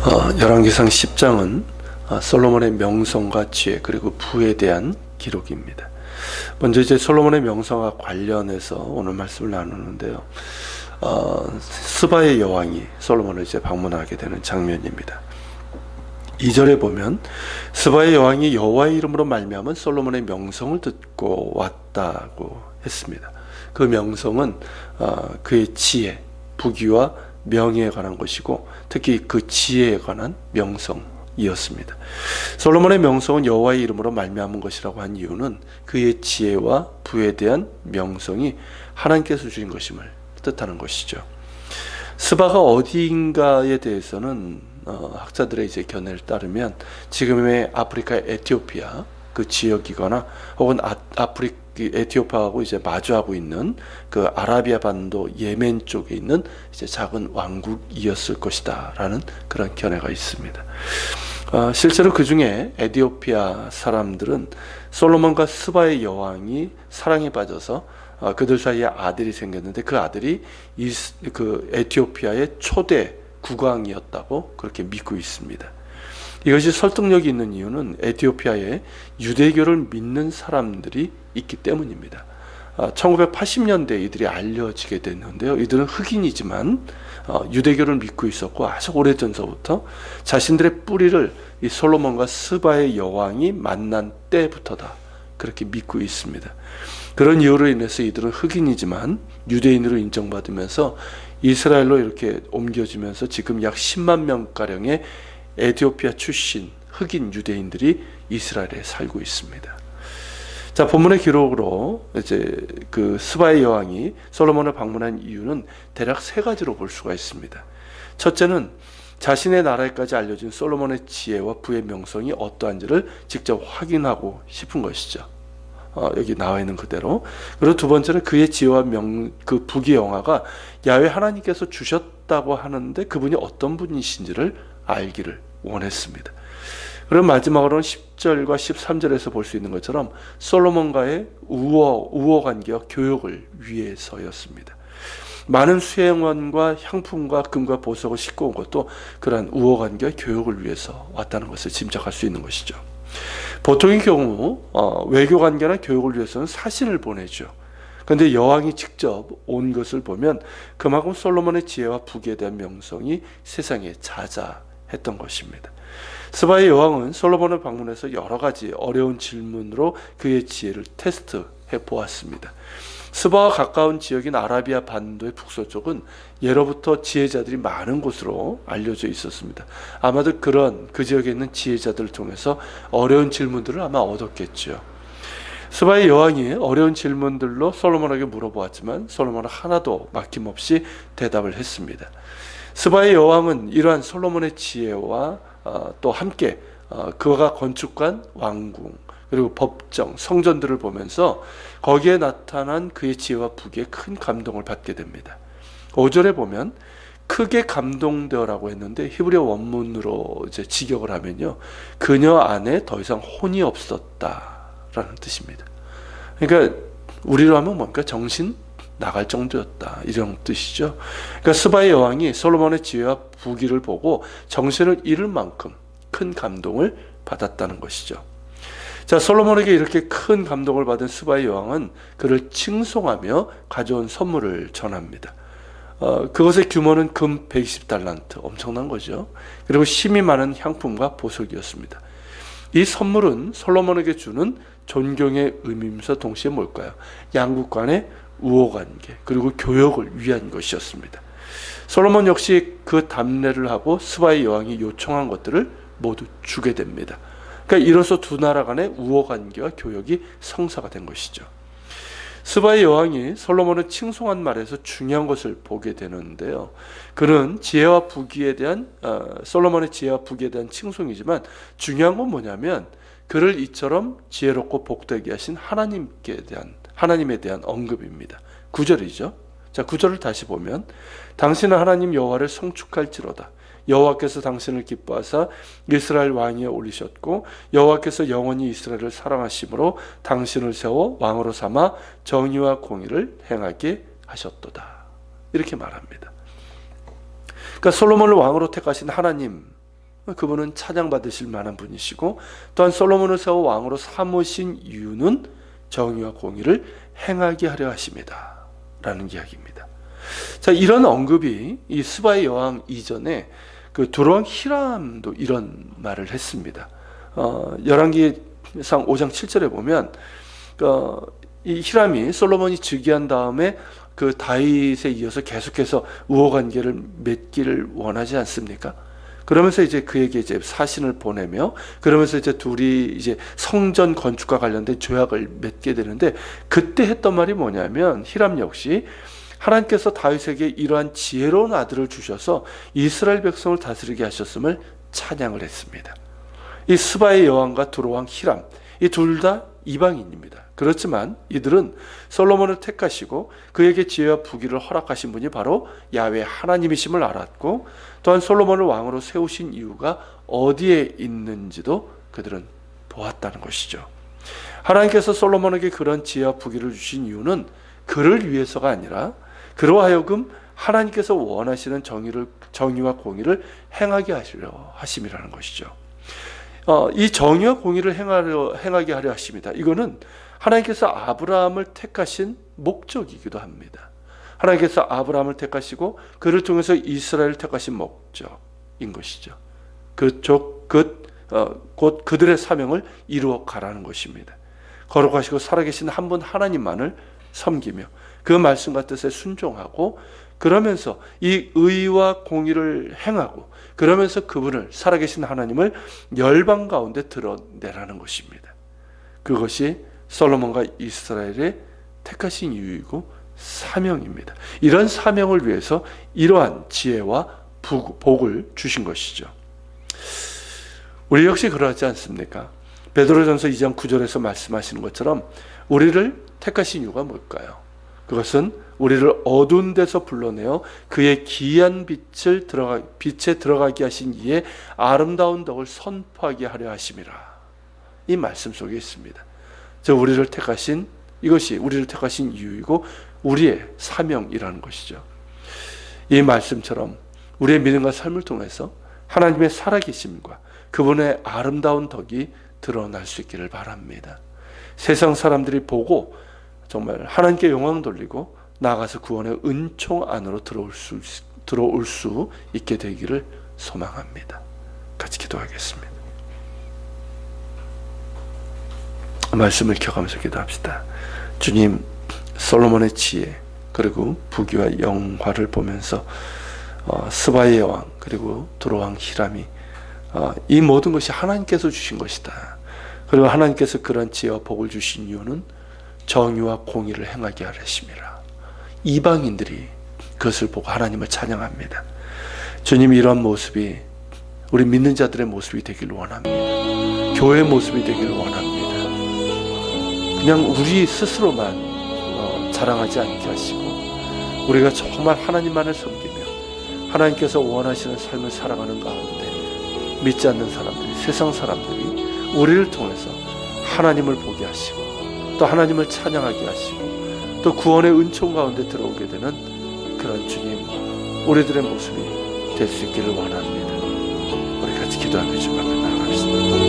열왕기상 10장은 솔로몬의 명성과 지혜 그리고 부에 대한 기록입니다. 먼저 이제 솔로몬의 명성과 관련해서 오늘 말씀을 나누는데요. 스바의 여왕이 솔로몬을 이제 방문하게 되는 장면입니다. 2절에 보면 스바의 여왕이 여호와의 이름으로 말미암은 솔로몬의 명성을 듣고 왔다고 했습니다. 그 명성은 그의 지혜, 부귀와 명예에 관한 것이고 특히 그 지혜에 관한 명성이었습니다. 솔로몬의 명성은 여호와의 이름으로 말미암은 것이라고 한 이유는 그의 지혜와 부에 대한 명성이 하나님께서 주신 것임을 뜻하는 것이죠. 스바가 어디인가에 대해서는 학자들의 이제 견해를 따르면 지금의 아프리카 에티오피아 그 지역이거나 혹은 에티오피아하고 이제 마주하고 있는 그 아라비아 반도 예멘 쪽에 있는 이제 작은 왕국이었을 것이다라는 그런 견해가 있습니다. 실제로 그 중에 에티오피아 사람들은 솔로몬과 스바의 여왕이 사랑에 빠져서 그들 사이에 아들이 생겼는데 그 아들이 그 에티오피아의 초대 국왕이었다고 그렇게 믿고 있습니다. 이것이 설득력이 있는 이유는 에티오피아에 유대교를 믿는 사람들이 있기 때문입니다. 1980년대에 이들이 알려지게 됐는데요. 이들은 흑인이지만 유대교를 믿고 있었고 아주 오래전서부터 자신들의 뿌리를 이 솔로몬과 스바의 여왕이 만난 때부터다 그렇게 믿고 있습니다. 그런 이유로 인해서 이들은 흑인이지만 유대인으로 인정받으면서 이스라엘로 이렇게 옮겨지면서 지금 약 10만 명가량의 에티오피아 출신 흑인 유대인들이 이스라엘에 살고 있습니다. 자, 본문의 기록으로 이제 그 스바의 여왕이 솔로몬을 방문한 이유는 대략 세 가지로 볼 수가 있습니다. 첫째는 자신의 나라에까지 알려진 솔로몬의 지혜와 부의 명성이 어떠한지를 직접 확인하고 싶은 것이죠. 여기 나와 있는 그대로. 그리고 두 번째는 그의 지혜와 그 부귀의 영화가 야훼 하나님께서 주셨다고 하는데 그분이 어떤 분이신지를 알기를 원했습니다. 그럼 마지막으로는 10절과 13절에서 볼 수 있는 것처럼 솔로몬과의 우호 관계와 교역을 위해서였습니다. 많은 수행원과 향품과 금과 보석을 싣고 온 것도 그러한 우호 관계와 교역을 위해서 왔다는 것을 짐작할 수 있는 것이죠. 보통의 경우 외교 관계나 교역을 위해서는 사신을 보내죠. 그런데 여왕이 직접 온 것을 보면 그만큼 솔로몬의 지혜와 부귀에 대한 명성이 세상에 자자했던 것입니다. 스바의 여왕은 솔로몬을 방문해서 여러 가지 어려운 질문으로 그의 지혜를 테스트해 보았습니다. 스바와 가까운 지역인 아라비아 반도의 북서쪽은 예로부터 지혜자들이 많은 곳으로 알려져 있었습니다. 아마도 그 지역에 있는 지혜자들을 통해서 어려운 질문들을 아마 얻었겠죠. 스바의 여왕이 어려운 질문들로 솔로몬에게 물어보았지만 솔로몬은 하나도 막힘없이 대답을 했습니다. 스바의 여왕은 이러한 솔로몬의 지혜와 또 함께 그가 건축한 왕궁 그리고 법정, 성전들을 보면서 거기에 나타난 그의 지혜와 부귀에 큰 감동을 받게 됩니다. 5절에 보면 크게 감동되어라고 했는데 히브리어 원문으로 이제 직역을 하면요, 그녀 안에 더 이상 혼이 없었다라는 뜻입니다. 그러니까 우리로 하면 뭔가 정신 나갈 정도였다 이런 뜻이죠. 그러니까 스바의 여왕이 솔로몬의 지혜와 부귀를 보고 정신을 잃을 만큼 큰 감동을 받았다는 것이죠. 자, 솔로몬에게 이렇게 큰 감동을 받은 스바의 여왕은 그를 칭송하며 가져온 선물을 전합니다. 그것의 규모는 금 120달란트, 엄청난 거죠. 그리고 심이 많은 향품과 보석이었습니다. 이 선물은 솔로몬에게 주는 존경의 의미이면서 동시에 뭘까요? 양국 간의 우호관계 그리고 교역을 위한 것이었습니다. 솔로몬 역시 그 답례를 하고 스바의 여왕이 요청한 것들을 모두 주게 됩니다. 그러니까 이로써 두 나라 간의 우호관계와 교역이 성사가 된 것이죠. 스바의 여왕이 솔로몬을 칭송한 말에서 중요한 것을 보게 되는데요. 그는 지혜와 부귀에 대한 솔로몬의 지혜와 부귀에 대한 칭송이지만 중요한 건 뭐냐면 그를 이처럼 지혜롭고 복되게 하신 하나님에 대한 언급입니다. 9절이죠. 자, 9절을 다시 보면 당신은 하나님 여호와를 성축할지로다. 여호와께서 당신을 기뻐하사 이스라엘 왕위에 올리셨고 여호와께서 영원히 이스라엘을 사랑하심으로 당신을 세워 왕으로 삼아 정의와 공의를 행하게 하셨도다. 이렇게 말합니다. 그러니까 솔로몬을 왕으로 택하신 하나님, 그분은 찬양받으실 만한 분이시고, 또한 솔로몬을 세워 왕으로 삼으신 이유는 정의와 공의를 행하게 하려 하십니다 라는 이야기입니다. 자, 이런 언급이 이 스바의 여왕 이전에 그 두로왕 히람도 이런 말을 했습니다. 열왕기상 5장 7절에 보면 이 히람이 솔로몬이 즉위한 다음에 그 다윗에 이어서 계속해서 우호관계를 맺기를 원하지 않습니까? 그러면서 이제 그에게 이제 사신을 보내며, 그러면서 이제 둘이 이제 성전 건축과 관련된 조약을 맺게 되는데, 그때 했던 말이 뭐냐면, 히람 역시 하나님께서 다윗에게 이러한 지혜로운 아들을 주셔서 이스라엘 백성을 다스리게 하셨음을 찬양을 했습니다. 이 스바의 여왕과 두로왕 히람, 이 둘 다 이방인입니다. 그렇지만 이들은 솔로몬을 택하시고 그에게 지혜와 부귀를 허락하신 분이 바로 야훼 하나님이심을 알았고, 또한 솔로몬을 왕으로 세우신 이유가 어디에 있는지도 그들은 보았다는 것이죠. 하나님께서 솔로몬에게 그런 지혜와 부귀를 주신 이유는 그를 위해서가 아니라 그로 하여금 하나님께서 원하시는 정의와 공의를 행하게 하시려 하심이라는 것이죠. 이 정의와 공의를 행하게 하려 하십니다. 이거는 하나님께서 아브라함을 택하신 목적이기도 합니다. 하나님께서 아브라함을 택하시고 그를 통해서 이스라엘을 택하신 목적인 것이죠. 곧 그들의 사명을 이루어 가라는 것입니다. 거룩하시고 살아계신 한 분 하나님만을 섬기며 그 말씀과 뜻에 순종하고, 그러면서 이 의와 공의를 행하고, 그러면서 그분을, 살아계신 하나님을 열방 가운데 드러내라는 것입니다. 그것이 솔로몬과 이스라엘의 택하신 이유이고 사명입니다. 이런 사명을 위해서 이러한 지혜와 복을 주신 것이죠. 우리 역시 그러하지 않습니까? 베드로전서 2장 9절에서 말씀하시는 것처럼 우리를 택하신 이유가 뭘까요? 그것은 우리를 어두운 데서 불러내어 그의 기이한 빛에 들어가게 하신 이의 아름다운 덕을 선포하게 하려 하심이라. 이 말씀 속에 있습니다. 이것이 우리를 택하신 이유이고 우리의 사명이라는 것이죠. 이 말씀처럼 우리의 믿음과 삶을 통해서 하나님의 살아계심과 그분의 아름다운 덕이 드러날 수 있기를 바랍니다. 세상 사람들이 보고 정말 하나님께 영광 돌리고 나아가서 구원의 은총 안으로 들어올 수 있게 되기를 소망합니다. 같이 기도하겠습니다. 말씀을 켜가면서 기도합시다. 주님, 솔로몬의 지혜 그리고 부귀와 영화를 보면서 스바의 여왕 그리고 두로왕 히람이 이 모든 것이 하나님께서 주신 것이다. 그리고 하나님께서 그런 지혜와 복을 주신 이유는 정의와 공의를 행하게 하심이라. 이방인들이 그것을 보고 하나님을 찬양합니다. 주님, 이러한 모습이 우리 믿는 자들의 모습이 되기를 원합니다. 교회의 모습이 되기를 원합니다. 그냥 우리 스스로만 자랑하지 않게 하시고 우리가 정말 하나님만을 섬기며 하나님께서 원하시는 삶을 살아가는 가운데 믿지 않는 사람들이, 세상 사람들이 우리를 통해서 하나님을 보게 하시고 또 하나님을 찬양하게 하시고 또 구원의 은총 가운데 들어오게 되는 그런 주님, 우리들의 모습이 될 수 있기를 원합니다. 우리 같이 기도하며 주님 앞에 나아갑시다.